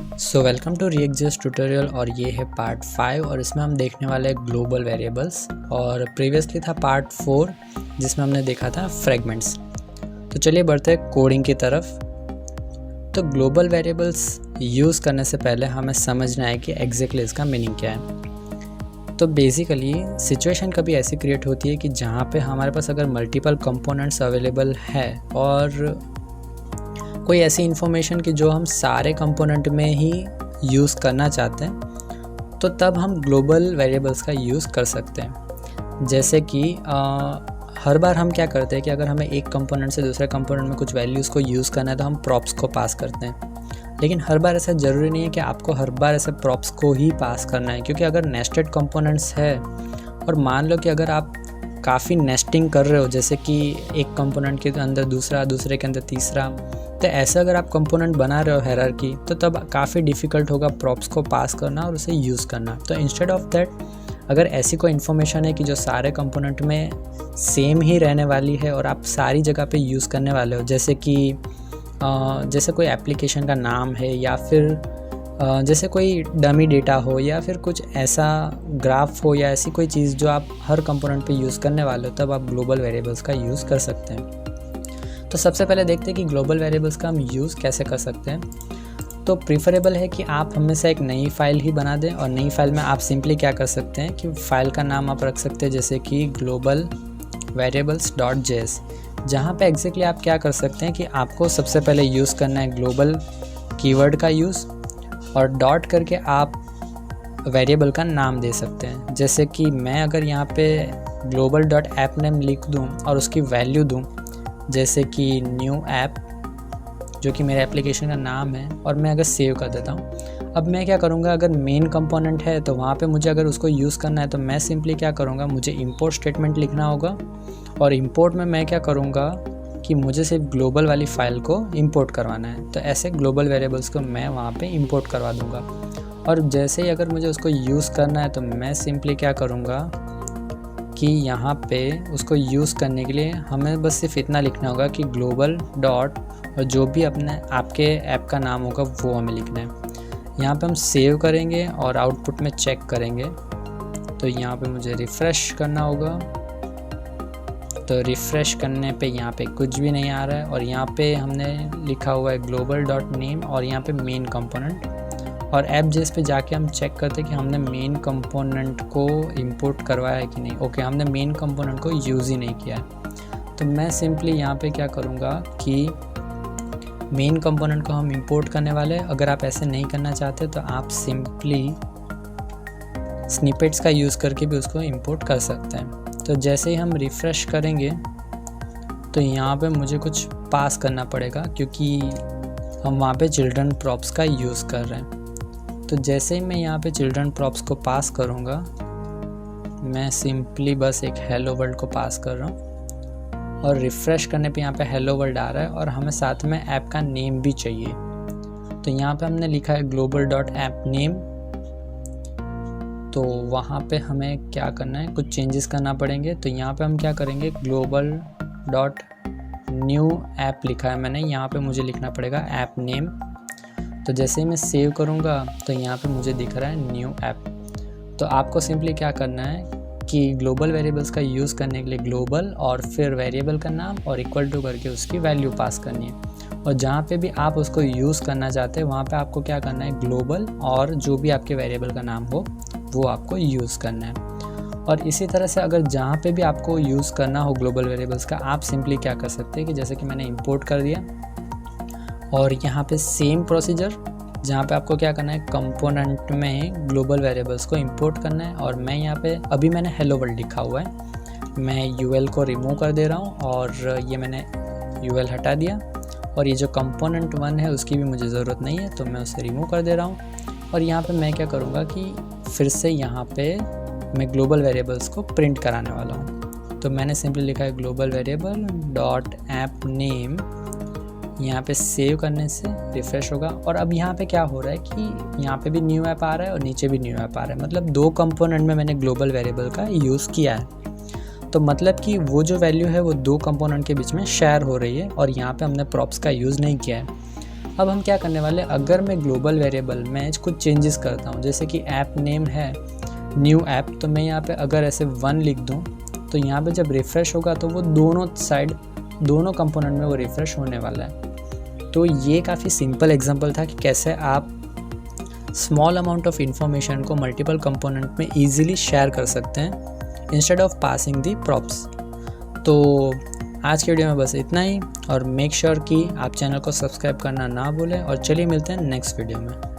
So welcome to रिएक्ट.js tutorial और ये है पार्ट 5 और इसमें हम देखने वाले हैं ग्लोबल वेरिएबल्स। और प्रीवियसली था पार्ट 4 जिसमें हमने देखा था फ्रेगमेंट्स। तो चलिए बढ़ते हैं कोडिंग की तरफ। तो ग्लोबल वेरिएबल्स यूज़ करने से पहले हमें समझना है कि एग्जैक्टली इसका मीनिंग क्या है। तो बेसिकली सिचुएशन कभी ऐसी क्रिएट होती है कि जहाँ पे हमारे पास अगर मल्टीपल कंपोनेंट्स अवेलेबल है और कोई ऐसी इन्फॉर्मेशन की जो हम सारे कंपोनेंट में ही यूज़ करना चाहते हैं, तो तब हम ग्लोबल वेरिएबल्स का यूज़ कर सकते हैं। जैसे कि हर बार हम क्या करते हैं कि अगर हमें एक कंपोनेंट से दूसरे कंपोनेंट में कुछ वैल्यूज़ को यूज़ करना है तो हम प्रॉप्स को पास करते हैं। लेकिन हर बार ऐसा ज़रूरी नहीं है कि आपको हर बार ऐसे प्रॉप्स को ही पास करना है, क्योंकि अगर नेस्टेड कंपोनेंट्स है और मान लो कि अगर आप काफ़ी नेस्टिंग कर रहे हो, जैसे कि एक कंपोनेंट के अंदर दूसरा, दूसरे के अंदर तीसरा, तो ऐसा अगर आप कंपोनेंट बना रहे हो हायरार्की, तो तब काफ़ी डिफ़िकल्ट होगा प्रॉप्स को पास करना और उसे यूज़ करना। तो इंस्टेड ऑफ दैट, अगर ऐसी कोई इन्फॉर्मेशन है कि जो सारे कंपोनेंट में सेम ही रहने वाली है और आप सारी जगह पे यूज़ करने वाले हो, जैसे कि जैसे कोई एप्लीकेशन का नाम है या फिर जैसे कोई डमी डेटा हो या फिर कुछ ऐसा ग्राफ हो या ऐसी कोई चीज़ जो आप हर कंपोनेंट पे यूज़ करने वाले हो, तब आप ग्लोबल वेरिएबल्स का यूज़ कर सकते हैं। तो सबसे पहले देखते हैं कि ग्लोबल वेरिएबल्स का हम यूज़ कैसे कर सकते हैं। तो प्रीफरेबल है कि आप हमेशा एक नई फ़ाइल ही बना दें, और नई फ़ाइल में आप सिंपली क्या कर सकते हैं कि फ़ाइल का नाम आप रख सकते हैं जैसे कि ग्लोबल वेरिएबल्स.js, जहाँ पे एग्जैक्टली आप क्या कर सकते हैं कि आपको सबसे पहले यूज़ करना है ग्लोबल कीवर्ड का यूज़, और डॉट करके आप वेरिएबल का नाम दे सकते हैं। जैसे कि मैं अगर यहाँ पे global.appName लिख दूँ और उसकी वैल्यू दूँ जैसे कि न्यू ऐप, जो कि मेरे एप्लीकेशन का नाम है, और मैं अगर सेव कर देता हूँ। अब मैं क्या करूँगा, अगर मेन कंपोनेंट है तो वहाँ पे मुझे अगर उसको यूज़ करना है तो मैं सिंपली क्या करूँगा, मुझे इंपोर्ट स्टेटमेंट लिखना होगा, और इंपोर्ट में मैं क्या करूँगा कि मुझे सिर्फ ग्लोबल वाली फ़ाइल को इंपोर्ट करवाना है। तो ऐसे ग्लोबल वेरिएबल्स को मैं वहाँ पे इंपोर्ट करवा दूँगा। और जैसे ही अगर मुझे उसको यूज़ करना है तो मैं सिंपली क्या करूँगा कि यहाँ पे उसको यूज़ करने के लिए हमें बस सिर्फ इतना लिखना होगा कि ग्लोबल डॉट, और जो भी अपने आपके ऐप का नाम होगा वो हमें लिखना है। यहाँ पे हम सेव करेंगे और आउटपुट में चेक करेंगे। तो यहाँ पे मुझे रिफ़्रेश करना होगा, तो रिफ़्रेश करने पे यहाँ पे कुछ भी नहीं आ रहा है, और यहाँ पे हमने लिखा हुआ है global.name और यहाँ पे मेन कंपोनेंट। और ऐप.js पे जाके हम चेक करते हैं कि हमने मेन कंपोनेंट को इंपोर्ट करवाया है कि नहीं। ओके, हमने मेन कंपोनेंट को यूज़ ही नहीं किया है। तो मैं सिंपली यहाँ पे क्या करूँगा कि मेन कंपोनेंट को हम इंपोर्ट करने वाले हैं। अगर आप ऐसे नहीं करना चाहते तो आप सिंपली स्निपेट्स का यूज़ करके भी उसको इंपोर्ट कर सकते हैं। तो जैसे ही हम रिफ़्रेश करेंगे तो यहाँ पे मुझे कुछ पास करना पड़ेगा, क्योंकि हम वहाँ पे चिल्ड्रन प्रॉप्स का यूज़ कर रहे हैं। तो जैसे ही मैं यहाँ पे चिल्ड्रन प्रॉप्स को पास करूँगा, मैं सिंपली बस एक हेलो वर्ल्ड को पास कर रहा हूँ, और रिफ़्रेश करने पे यहाँ पे हेलो वर्ल्ड आ रहा है, और हमें साथ में ऐप का नेम भी चाहिए। तो यहाँ पे हमने लिखा है global.appName। तो वहाँ पे हमें क्या करना है, कुछ चेंजेस करना पड़ेंगे। तो यहाँ पे हम क्या करेंगे, global.new ऐप लिखा है मैंने, यहाँ पे मुझे लिखना पड़ेगा ऐप नेम। तो जैसे ही मैं सेव करूँगा तो यहाँ पे मुझे दिख रहा है न्यू ऐप। तो आपको सिंपली क्या करना है कि ग्लोबल वेरिएबल्स का यूज़ करने के लिए ग्लोबल और फिर वेरिएबल का नाम और इक्वल टू करके उसकी वैल्यू पास करनी है, और जहाँ पे भी आप उसको यूज़ करना चाहते हैं वहाँ पे आपको क्या करना है, ग्लोबल और जो भी आपके वेरिएबल का नाम हो वो आपको यूज़ करना है। और इसी तरह से अगर जहाँ पे भी आपको यूज़ करना हो ग्लोबल वेरिएबल्स का, आप सिंपली क्या कर सकते हैं कि जैसे कि मैंने इंपोर्ट कर दिया, और यहाँ पे सेम प्रोसीजर, जहाँ पे आपको क्या करना है, कंपोनेंट में ग्लोबल वेरिएबल्स को इंपोर्ट करना है। और मैं यहाँ पे अभी मैंने हेलो वर्ल्ड लिखा हुआ है, मैं यूएल को रिमूव कर दे रहा हूँ, और ये मैंने यूएल हटा दिया, और ये जो कंपोनेंट 1 है उसकी भी मुझे ज़रूरत नहीं है, तो मैं उसे रिमूव कर दे रहा हूँ। और यहाँ पे मैं क्या करूँगा कि फिर से यहाँ पे मैं ग्लोबल वेरिएबल्स को प्रिंट कराने वाला हूँ। तो मैंने सिंपली लिखा है global variable dot app name. यहाँ पे सेव करने से रिफ़्रेश होगा, और अब यहाँ पे क्या हो रहा है कि यहाँ पे भी न्यू ऐप आ रहा है और नीचे भी न्यू ऐप आ रहा है। मतलब दो कंपोनेंट में मैंने ग्लोबल वेरिएबल का यूज़ किया है। तो मतलब कि वो जो वैल्यू है वो दो कंपोनेंट के बीच में शेयर हो रही है, और यहाँ पे हमने प्रॉप्स का यूज़ नहीं किया है। अब हम क्या करने वाले, अगर मैं ग्लोबल वेरिएबल में कुछ चेंजेस करता हूँ, जैसे कि ऐप नेम है न्यू ऐप, तो मैं यहाँ पे अगर ऐसे 1 लिख दूँ तो यहाँ पे जब रिफ़्रेश होगा तो वो दोनों कंपोनेंट में वो रिफ़्रेश होने वाला है। तो ये काफ़ी सिंपल एग्जांपल था कि कैसे आप स्मॉल अमाउंट ऑफ इंफॉर्मेशन को मल्टीपल कंपोनेंट में ईजिली शेयर कर सकते हैं instead of passing the props. तो आज के वीडियो में बस इतना ही, और मेक श्योर कि आप चैनल को सब्सक्राइब करना ना भूलें, और चलिए मिलते हैं नेक्स्ट वीडियो में।